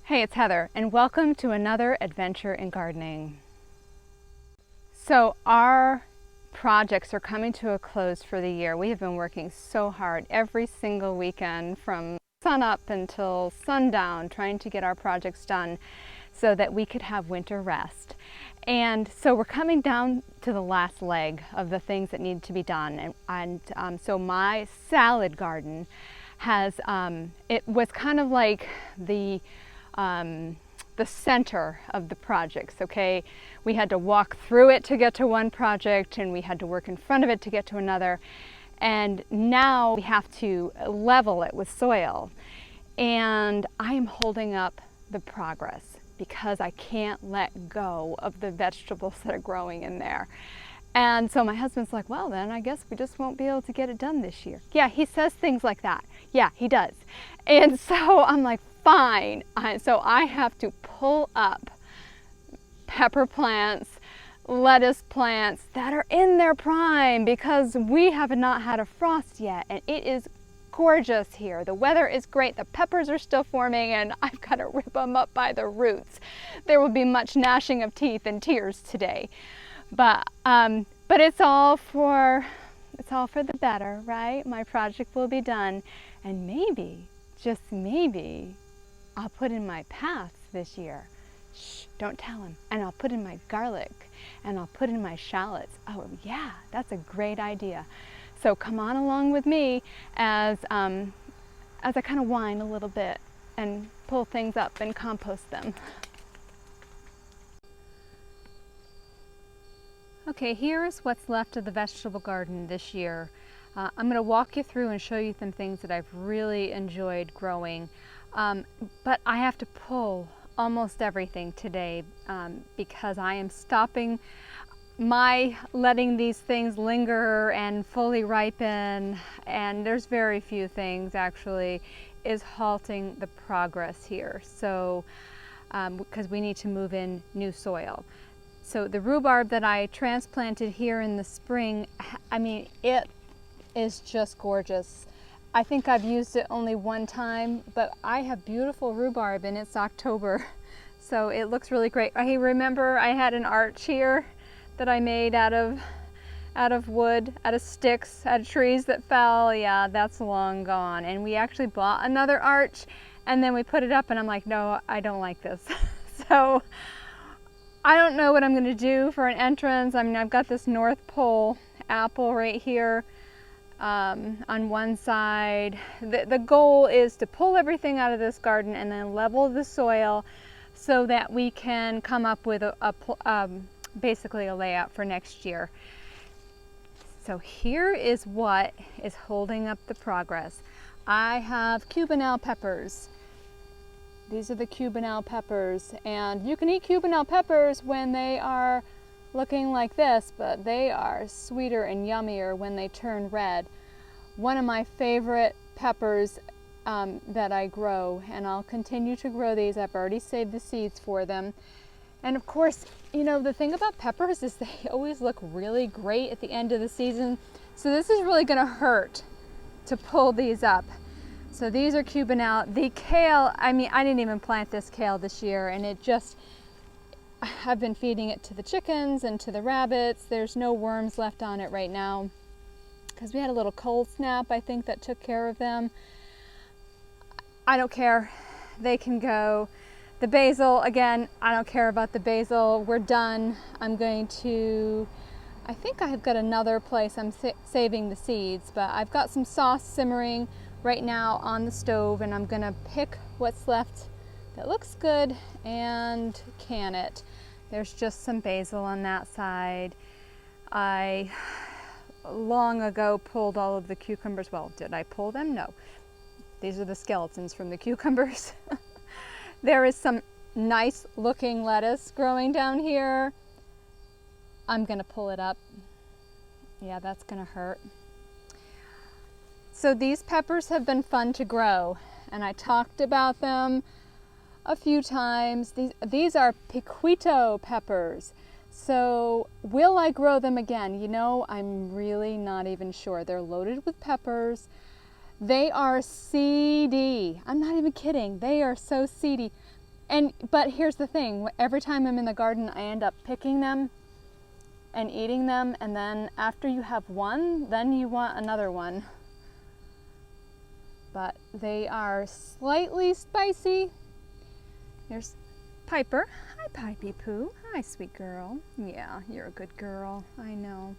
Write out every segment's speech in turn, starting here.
Hey, it's Heather, and welcome to another adventure in gardening. So our projects are coming to a close for the year. We have been working so hard every single weekend from sun up until sundown trying to get our projects done so that we could have winter rest. And so we're coming down to the last leg of the things that need to be done. So my salad garden has, it was kind of like the center of the projects, okay? We had to walk through it to get to one project, and we had to work in front of it to get to another. And now we have to level it with soil. And I am holding up the progress because I can't let go of the vegetables that are growing in there. And so my husband's like, well, then I guess we just won't be able to get it done this year. Yeah, he says things like that. Yeah, he does. And so I'm like, fine. So I have to pull up pepper plants, lettuce plants that are in their prime because we have not had a frost yet, and it is gorgeous here. The weather is great. The peppers are still forming, and I've got to rip them up by the roots. There will be much gnashing of teeth and tears today, but it's all for the better, right? My project will be done, and maybe, just maybe, I'll put in my paths this year. Shh, don't tell him. And I'll put in my garlic, and I'll put in my shallots. Oh yeah, that's a great idea. So come on along with me as I kind of whine a little bit and pull things up and compost them. Okay, here's what's left of the vegetable garden this year. I'm going to walk you through and show you some things that I've really enjoyed growing. But I have to pull almost everything today because I am stopping my letting these things linger and fully ripen, and there's very few things actually, is halting the progress here. So because we need to move in new soil. So the rhubarb that I transplanted here in the spring, I mean, it is just gorgeous. I think I've used it only one time, but I have beautiful rhubarb and it's October, so it looks really great. I remember I had an arch here that I made out of wood, out of sticks, out of trees that fell. Yeah, that's long gone. And we actually bought another arch, and then we put it up, and I'm like, no, I don't like this. So I don't know what I'm gonna do for an entrance. I mean, I've got this North Pole apple right here on one side. The goal is to pull everything out of this garden and then level the soil so that we can come up with basically a layout for next year. So here is what is holding up the progress. I have Cubanelle peppers. These are the Cubanelle peppers, and you can eat Cubanelle peppers when they are looking like this, but they are sweeter and yummier when they turn red. One of my favorite peppers that I grow, and I'll continue to grow these. I've already saved the seeds for them. And of course, you know, the thing about peppers is they always look really great at the end of the season. So this is really gonna hurt to pull these up. So these are Cubanelle. The kale, I mean, I didn't even plant this kale this year, and I've been feeding it to the chickens and to the rabbits. There's no worms left on it right now because we had a little cold snap, I think, that took care of them. I don't care. They can go. The basil, again, I don't care about the basil. We're done. I think I've got another place I'm saving the seeds, but I've got some sauce simmering right now on the stove, and I'm gonna pick what's left that looks good and can it. There's just some basil on that side. I long ago pulled all of the cucumbers. Well, did I pull them? No. These are the skeletons from the cucumbers. There is some nice looking lettuce growing down here. I'm gonna pull it up. Yeah, that's gonna hurt. So these peppers have been fun to grow, and I talked about them a few times. These are piquito peppers. So will I grow them again? You know, I'm really not even sure. They're loaded with peppers. They are seedy. I'm not even kidding. They are so seedy. But here's the thing, every time I'm in the garden, I end up picking them and eating them, and then after you have one, then you want another one. But they are slightly spicy. There's Piper. Hi, Pipey Poo. Hi, sweet girl. Yeah, you're a good girl. I know.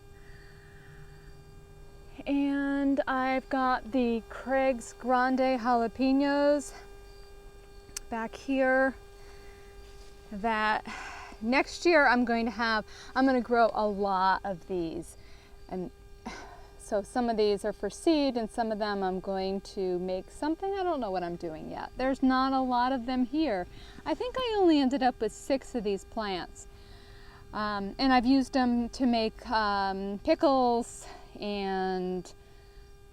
And I've got the Craig's Grande jalapenos back here that next year I'm going to grow a lot of these. And so some of these are for seed and some of them I'm going to make something. I don't know what I'm doing yet. There's not a lot of them here. I think I only ended up with 6 of these plants. And I've used them to make pickles and,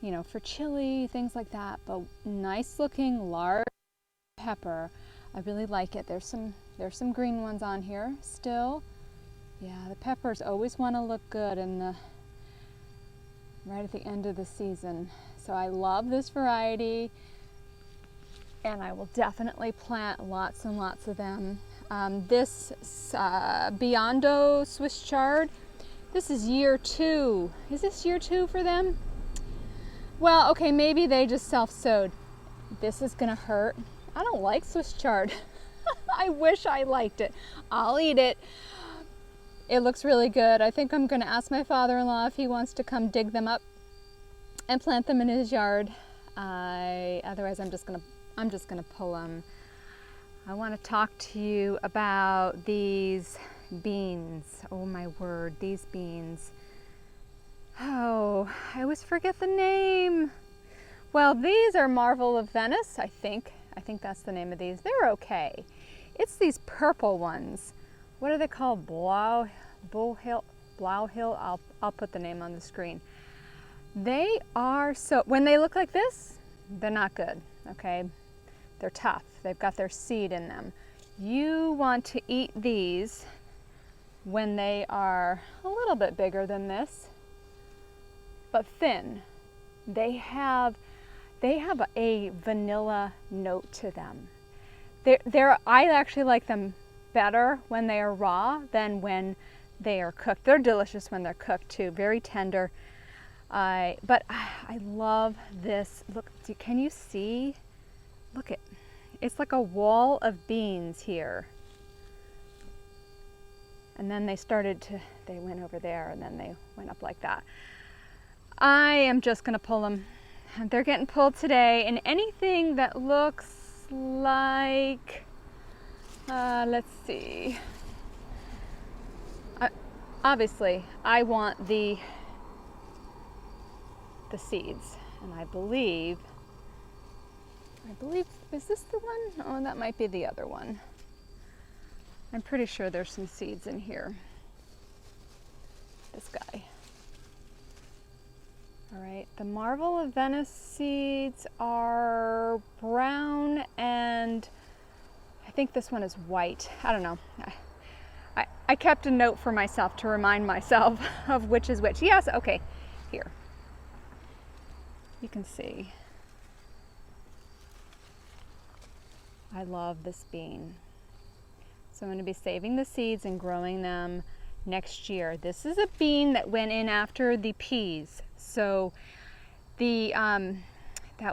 you know, for chili, things like that. But nice looking large pepper. I really like it. There's some green ones on here still. Yeah, the peppers always want to look good right at the end of the season. So I love this variety, and I will definitely plant lots and lots of them. This Biondo Swiss chard, this is year 2. Is this year 2 for them? Well, okay, maybe they just self-sowed. This is gonna hurt. I don't like Swiss chard. I wish I liked it. I'll eat it. It looks really good. I think I'm gonna ask my father-in-law if he wants to come dig them up and plant them in his yard. Otherwise I'm just gonna pull them. I want to talk to you about these beans. Oh my word, these beans. Oh, I always forget the name. Well, these are Marvel of Venice, I think. I think that's the name of these. They're okay. It's these purple ones. What are they called? Blauhill? I'll put the name on the screen. They are when they look like this, they're not good, okay? They're tough. They've got their seed in them. You want to eat these when they are a little bit bigger than this, but thin. They have a vanilla note to them. I actually like them better when they are raw than when they are cooked. They're delicious when they're cooked too, very tender. But I love this. Look, can you see? Look, it's like a wall of beans here. And then they went over there and then they went up like that. I am just gonna pull them. They're getting pulled today, and anything that looks like, let's see. Obviously, I want the seeds, and I believe, is this the one? Oh, that might be the other one. I'm pretty sure there's some seeds in here. This guy. All right, the Marvel of Venice seeds are brown, and I think this one is white. I don't know. I kept a note for myself to remind myself of which is which. Yes, okay, here. You can see. I love this bean. So I'm going to be saving the seeds and growing them next year. This is a bean that went in after the peas. So that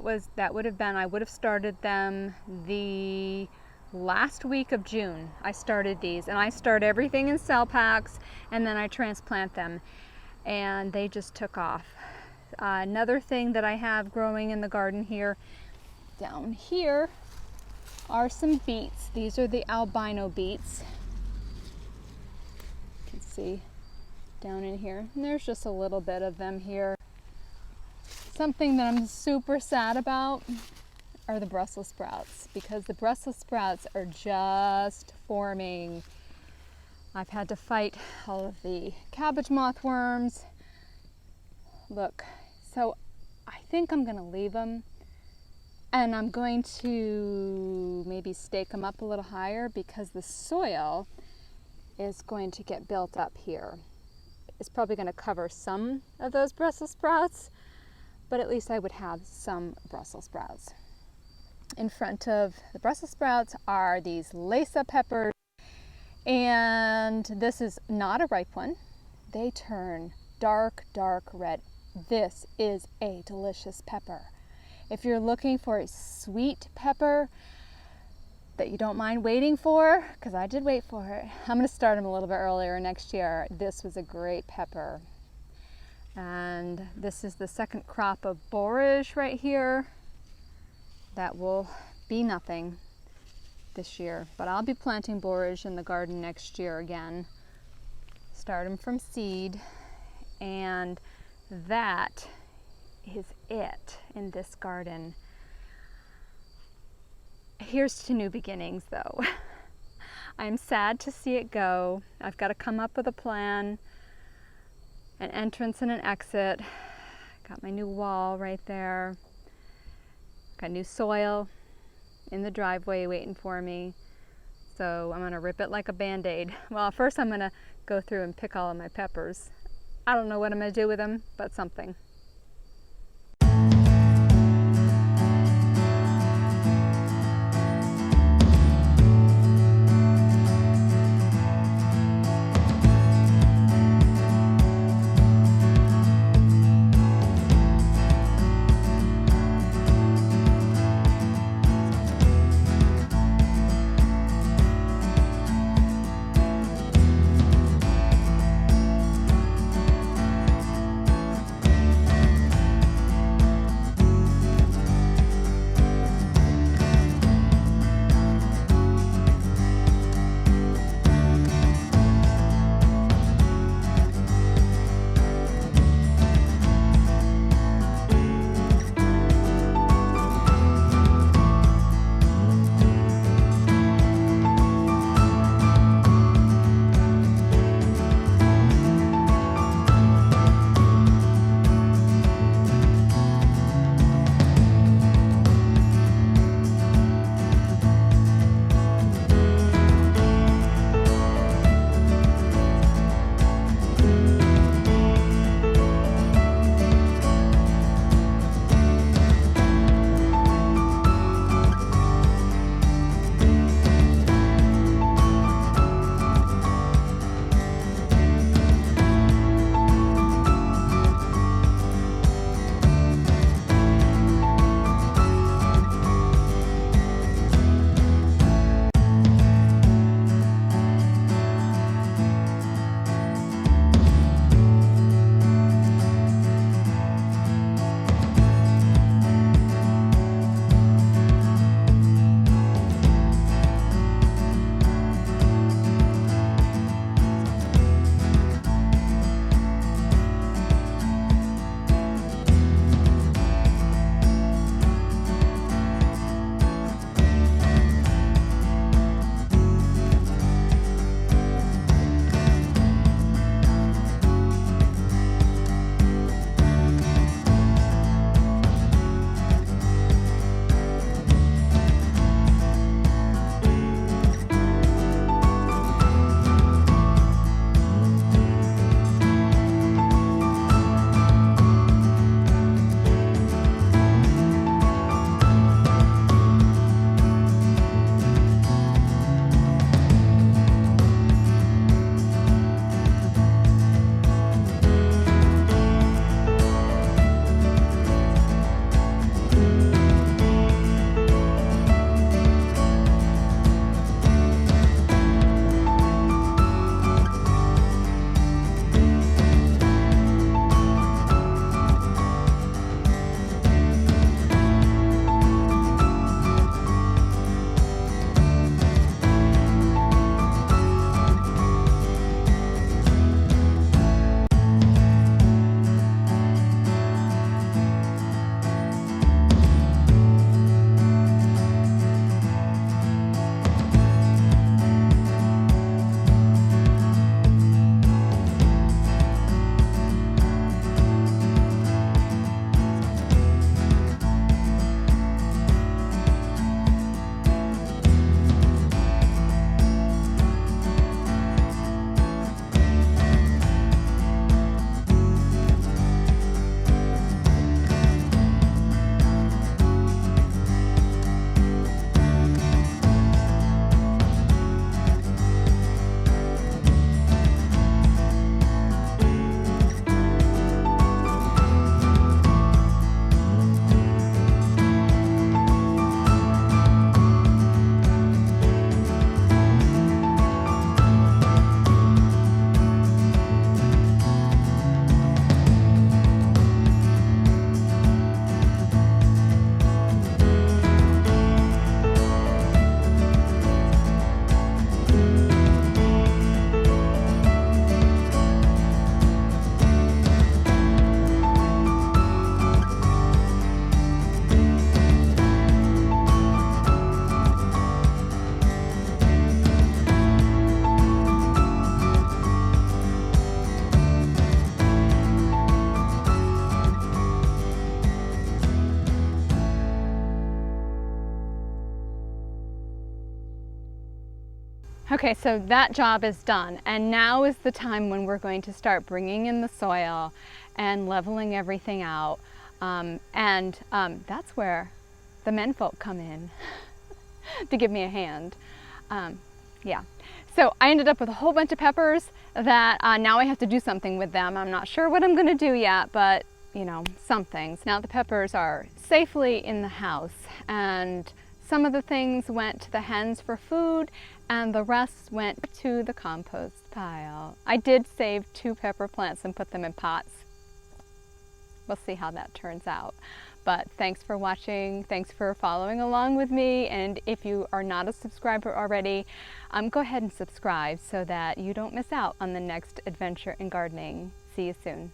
would have been, I would have started them the last week of June. I started these, and I start everything in cell packs, and then I transplant them, and they just took off. Another thing that I have growing in the garden here, down here, are some beets. These are the albino beets. You can see down in here, and there's just a little bit of them here. Something that I'm super sad about are the Brussels sprouts, because the Brussels sprouts are just forming. I've had to fight all of the cabbage moth worms. Look, so I think I'm gonna leave them, and I'm going to maybe stake them up a little higher, because the soil is going to get built up here. It's probably gonna cover some of those Brussels sprouts, but at least I would have some Brussels sprouts. In front of the Brussels sprouts are these Lesa peppers, and this is not a ripe one. They turn dark, dark red. This is a delicious pepper. If you're looking for a sweet pepper that you don't mind waiting for, because I did wait for it, I'm going to start them a little bit earlier next year. This was a great pepper. And this is the second crop of borage right here. That will be nothing this year, but I'll be planting borage in the garden next year again. Start them from seed, and that is it in this garden. Here's to new beginnings though. I'm sad to see it go. I've got to come up with a plan, an entrance and an exit. Got my new wall right there. Got new soil in the driveway waiting for me. So I'm gonna rip it like a Band-Aid. Well, first I'm gonna go through and pick all of my peppers. I don't know what I'm gonna do with them, but something. Okay, so that job is done, and now is the time when we're going to start bringing in the soil and leveling everything out. That's where the menfolk come in to give me a hand. Yeah, so I ended up with a whole bunch of peppers that now I have to do something with them. I'm not sure what I'm going to do yet, but you know, some things. Now the peppers are safely in the house, and some of the things went to the hens for food, and the rest went to the compost pile. I did save 2 pepper plants and put them in pots. We'll see how that turns out. But thanks for watching, thanks for following along with me, and if you are not a subscriber already, go ahead and subscribe so that you don't miss out on the next adventure in gardening. See you soon.